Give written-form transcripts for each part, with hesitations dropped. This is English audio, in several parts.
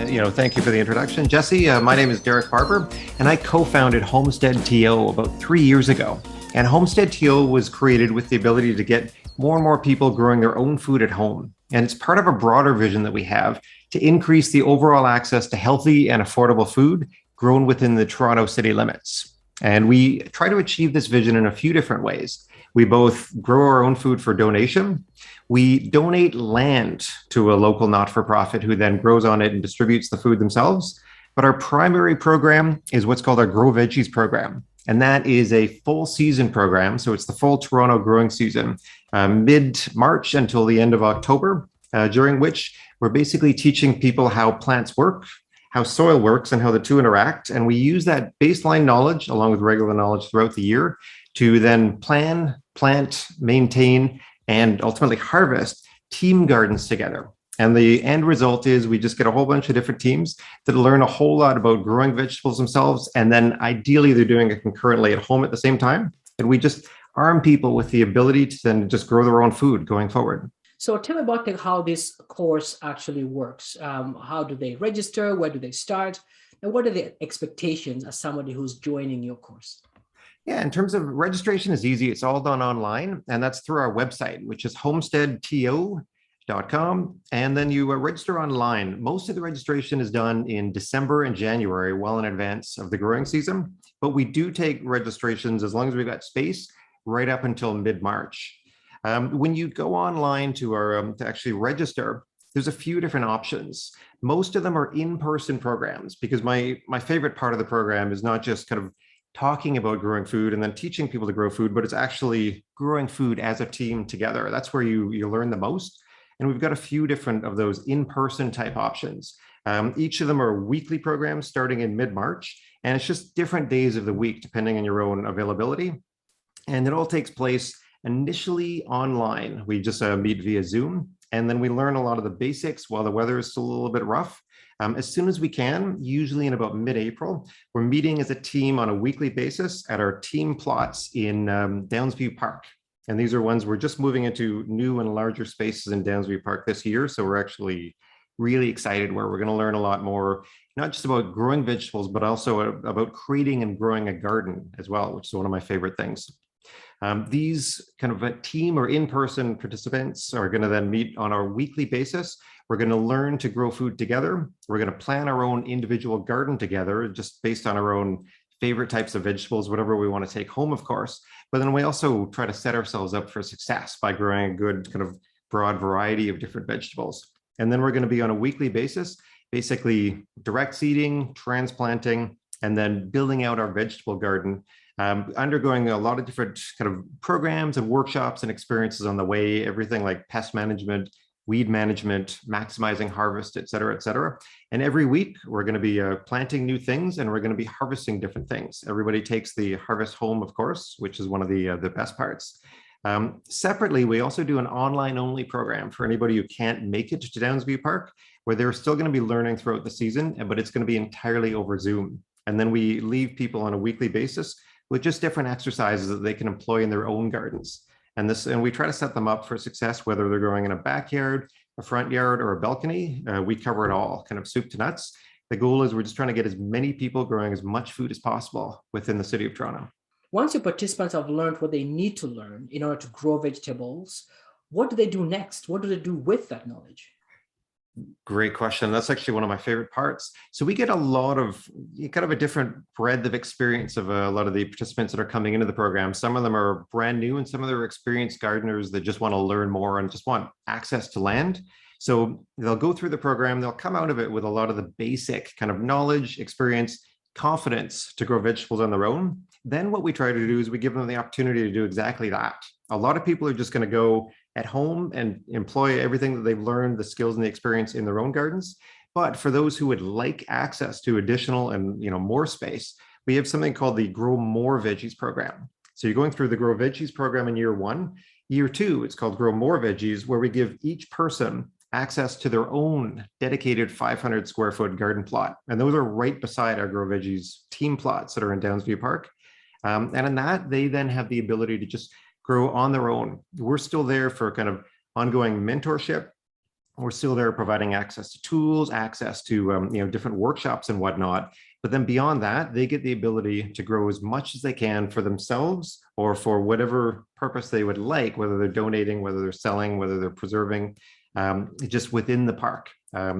Thank you for the introduction, Jesse. My name is Derek Harper, and I co-founded Homestead TO about 3 years ago. And Homestead TO was created with the ability to get more and more people growing their own food at home. And it's part of a broader vision that we have to increase the overall access to healthy and affordable food grown within the Toronto city limits. And we try to achieve this vision in a few different ways. We both grow our own food for donation. We donate land to a local not-for-profit who then grows on it and distributes the food themselves. But our primary program is what's called our Grow Veggies program. And that is a full season program. So it's the full Toronto growing season, mid-March until the end of October, during which we're basically teaching people how plants work, how soil works, and how the two interact. And we use that baseline knowledge along with regular knowledge throughout the year to then plan, plant, maintain, and ultimately harvest team gardens together. And the end result is we just get a whole bunch of different teams that learn a whole lot about growing vegetables themselves. And then ideally they're doing it concurrently at home at the same time. And we just arm people with the ability to then just grow their own food going forward. So tell me about how this course actually works. How do they register? Where do they start? And what are the expectations as somebody who's joining your course? Yeah, in terms of registration is easy. It's all done online, and that's through our website, which is homesteadto.com. And then you register online. Most of the registration is done in December and January, well in advance of the growing season. But we do take registrations as long as we've got space right up until mid-March. When you go online to our to actually register, there's a few different options. Most of them are in-person programs because my favorite part of the program is not just kind of talking about growing food and then teaching people to grow food, but it's actually growing food as a team together. That's where you learn the most. And we've got a few different of those in-person type options. Each of them are weekly programs starting in mid-March, and it's just different days of the week depending on your own availability. And it all takes place initially online. We just meet via Zoom, and then we learn a lot of the basics while the weather is still a little bit rough. As soon as we can, usually in about mid-April, we're meeting as a team on a weekly basis at our team plots in Downsview Park. And these are ones we're just moving into new and larger spaces in Downsview Park this year. So we're actually really excited where we're going to learn a lot more, not just about growing vegetables, but also about creating and growing a garden as well, which is one of my favorite things. These kind of a team or in-person participants are going to then meet on our weekly basis. We're going to learn to grow food together. We're going to plan our own individual garden together, just based on our own favorite types of vegetables, whatever we want to take home, of course. But then we also try to set ourselves up for success by growing a good kind of broad variety of different vegetables. And then we're going to be on a weekly basis, basically direct seeding, transplanting, and then building out our vegetable garden, undergoing a lot of different kind of programs and workshops and experiences on the way, everything like pest management, weed management, maximizing harvest, et cetera, et cetera. And every week we're going to be planting new things and we're going to be harvesting different things. Everybody takes the harvest home, of course, which is one of the best parts. Separately, we also do an online only program for anybody who can't make it to Downsview Park, where they're still going to be learning throughout the season, but it's going to be entirely over Zoom. And then we leave people on a weekly basis with just different exercises that they can employ in their own gardens. And we try to set them up for success, whether they're growing in a backyard, a front yard, or a balcony. We cover it all, kind of soup to nuts. The goal is we're just trying to get as many people growing as much food as possible within the city of Toronto. Once your participants have learned what they need to learn in order to grow vegetables, what do they do next? What do they do with that knowledge? Great question. That's actually one of my favorite parts. So we get a lot of kind of a different breadth of experience of a lot of the participants that are coming into the program. Some of them are brand new and some of them are experienced gardeners that just want to learn more and just want access to land. So they'll go through the program, they'll come out of it with a lot of the basic kind of knowledge, experience, confidence to grow vegetables on their own. Then what we try to do is we give them the opportunity to do exactly that. A lot of people are just going to go at home and employ everything that they've learned, the skills and the experience in their own gardens. But for those who would like access to additional and more space, we have something called the Grow More Veggies program. So you're going through the Grow Veggies program in year one. Year two, it's called Grow More Veggies, where we give each person access to their own dedicated 500 square foot garden plot. And those are right beside our Grow Veggies team plots that are in Downsview Park. And in that, they then have the ability to just grow on their own. We're still there for kind of ongoing mentorship. We're still there providing access to tools, access to different workshops and whatnot. But then beyond that, they get the ability to grow as much as they can for themselves or for whatever purpose they would like, whether they're donating, whether they're selling, whether they're preserving, just within the park.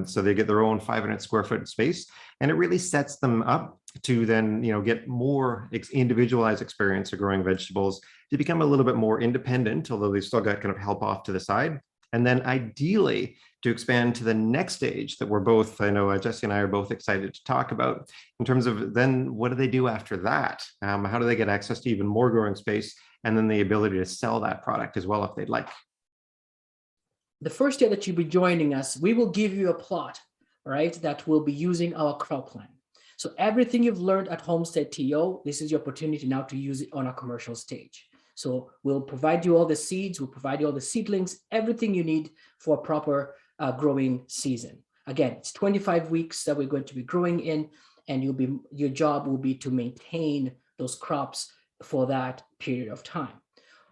So they get their own 500 square foot space, and it really sets them up to then get more individualized experience of growing vegetables, to become a little bit more independent, although they've still got kind of help off to the side. And then ideally to expand to the next stage that we're both, I know Jesse and I are both excited to talk about, in terms of then what do they do after that? How do they get access to even more growing space, and then the ability to sell that product as well if they'd like? The first year that you'll be joining us, we will give you a plot, right, that will be using our crop plan. So everything you've learned at Homestead TO, this is your opportunity now to use it on a commercial stage. So we'll provide you all the seeds, we'll provide you all the seedlings, everything you need for a proper growing season. Again, it's 25 weeks that we're going to be growing in, and your job will be to maintain those crops for that period of time.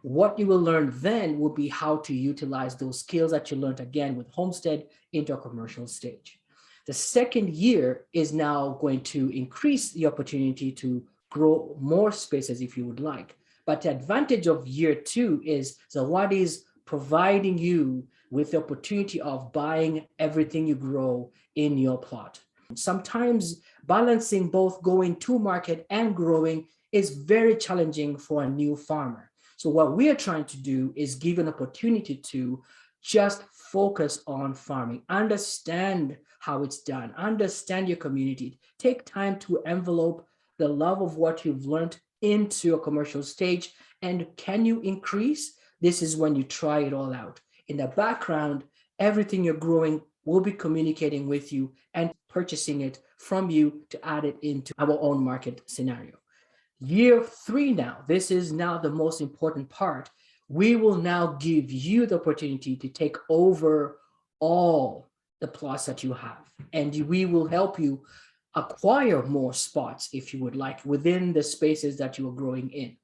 What you will learn then will be how to utilize those skills that you learned again with Homestead into a commercial stage. The second year is now going to increase the opportunity to grow more spaces if you would like. But the advantage of year 2 is Zawadi is providing you with the opportunity of buying everything you grow in your plot. Sometimes balancing both going to market and growing is very challenging for a new farmer. So what we are trying to do is give an opportunity to just focus on farming, understand how it's done, understand your community, take time to envelope the love of what you've learned into a commercial stage. And can you increase? This is when you try it all out. In the background, everything you're growing will be communicating with you and purchasing it from you to add it into our own market scenario. Year 3 now, this is now the most important part. We will now give you the opportunity to take over all the plots that you have, and we will help you acquire more spots if you would like within the spaces that you are growing in.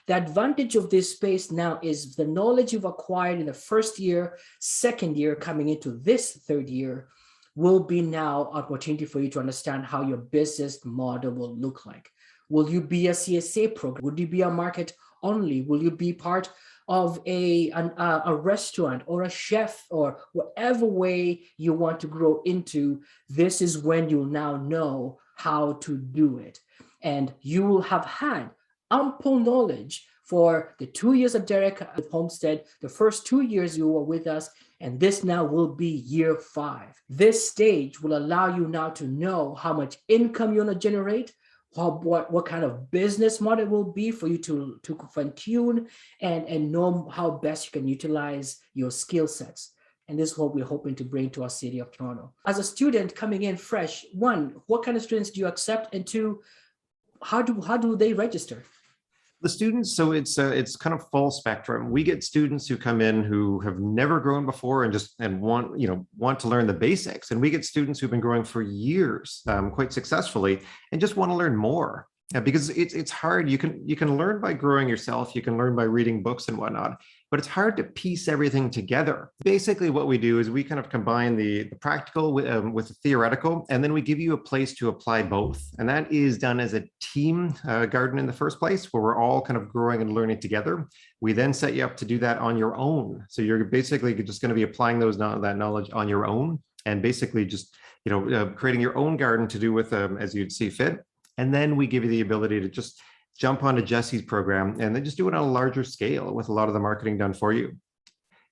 The advantage of this space now is the knowledge you've acquired in the first year, second year, coming into this third year, will be now an opportunity for you to understand how your business model will look like. Will you be a CSA program? Would you be a market only? Will you be part of a restaurant or a chef, or whatever way you want to grow into? This is when you'll now know how to do it. And you will have had ample knowledge for the 2 years of Derek with Homestead, the first 2 years you were with us, and this now will be year 5. This stage will allow you now to know how much income you want to generate, what kind of business model will be for you to fine-tune and know how best you can utilize your skill sets. And this is what we're hoping to bring to our city of Toronto. As a student coming in fresh, 1, what kind of students do you accept? And 2, how do they register? The students, so it's kind of full spectrum. We get students who come in who have never grown before and want to learn the basics, and we get students who've been growing for years, quite successfully, and just want to learn more. Because it's hard. You can learn by growing yourself. You can learn by reading books and whatnot, but it's hard to piece everything together. Basically, what we do is we kind of combine the practical with the theoretical, and then we give you a place to apply both. And that is done as a team garden in the first place, where we're all kind of growing and learning together. We then set you up to do that on your own. So you're basically just going to be applying that knowledge on your own, and basically just creating your own garden to do with as you'd see fit. And then we give you the ability to just jump onto Jesse's program and then just do it on a larger scale with a lot of the marketing done for you.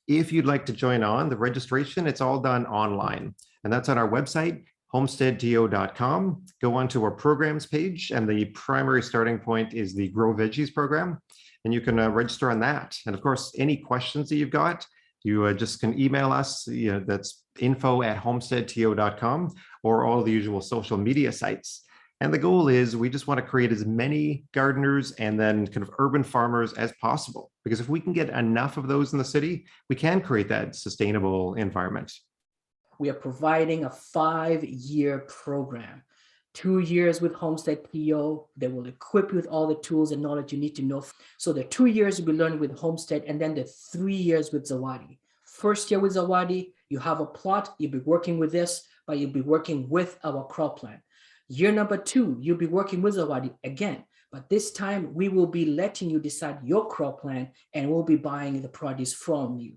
If you'd like to join on, the registration, it's all done online. And that's on our website, homesteadto.com. Go onto our programs page, and the primary starting point is the Grow Veggies program. And you can register on that. And of course, any questions that you've got, you just can email us. That's info@homesteadto.com, or all the usual social media sites. And the goal is we just want to create as many gardeners and then kind of urban farmers as possible, because if we can get enough of those in the city, we can create that sustainable environment. We are providing a 5-year program. 2 years with Homestead TO. They will equip you with all the tools and knowledge you need to know. So the 2 years you'll be learning with Homestead, and then the 3 years with Zawadi. First year with Zawadi, You have a plot, you'll be working with this, but you'll be working with our crop plan. Year number 2, you'll be working with Zawadi again, but this time we will be letting you decide your crop plan and we'll be buying the produce from you.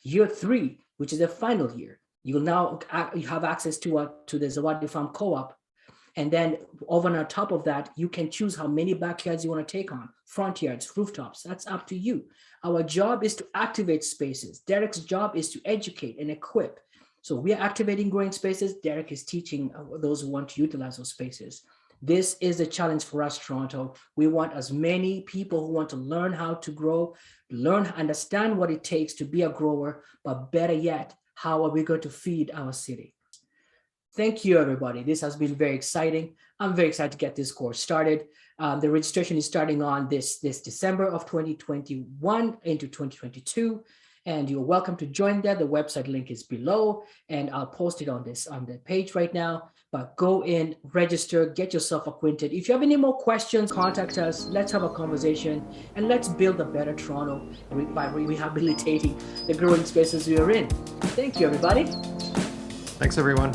Year 3, which is the final year, you have access to the Zawadi Farm co-op. And then over on top of that, you can choose how many backyards you want to take on, front yards, rooftops, that's up to you. Our job is to activate spaces. Derek's job is to educate and equip. So we are activating growing spaces. Derek is teaching those who want to utilize those spaces. This is a challenge for us, Toronto. We want as many people who want to learn how to grow, understand what it takes to be a grower, but better yet, how are we going to feed our city? Thank you, everybody. This has been very exciting. I'm very excited to get this course started. The registration is starting on this December of 2021 into 2022. And you're welcome to join that. The website link is below, and I'll post it on the page right now. But go in, register, get yourself acquainted. If you have any more questions, contact us. Let's have a conversation, and let's build a better Toronto by rehabilitating the growing spaces we are in. Thank you, everybody. Thanks, everyone.